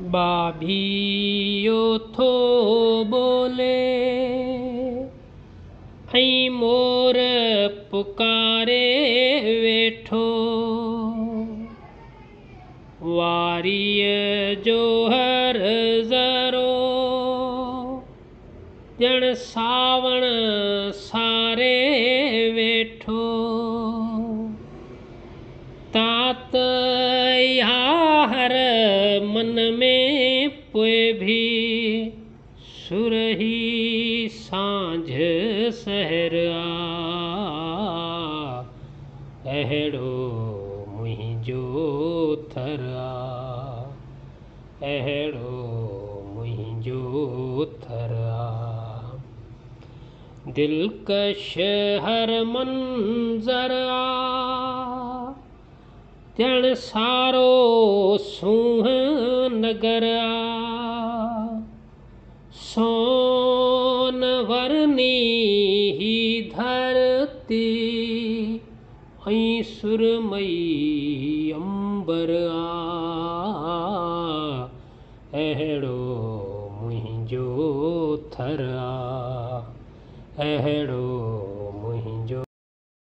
बाभियो थो बोले ऐं मोर पुकारे वेठो। वारीअ जो हर ज़रो ॼण सावण सारे वेठो। तात हर मन में पोइ भी सुरही सांझ सहर आ। अहिड़ो मुंहिंजो थर आ, अहिड़ो मुंहिंजो थर आ। दिलकश हर मंज़र आ, ॼण सारो सूंह नगर आ। सोन वरनी ही धरती ऐं सुरमई अंबर आ। अहिड़ो मुंहिंजो थर आ, अहिड़ो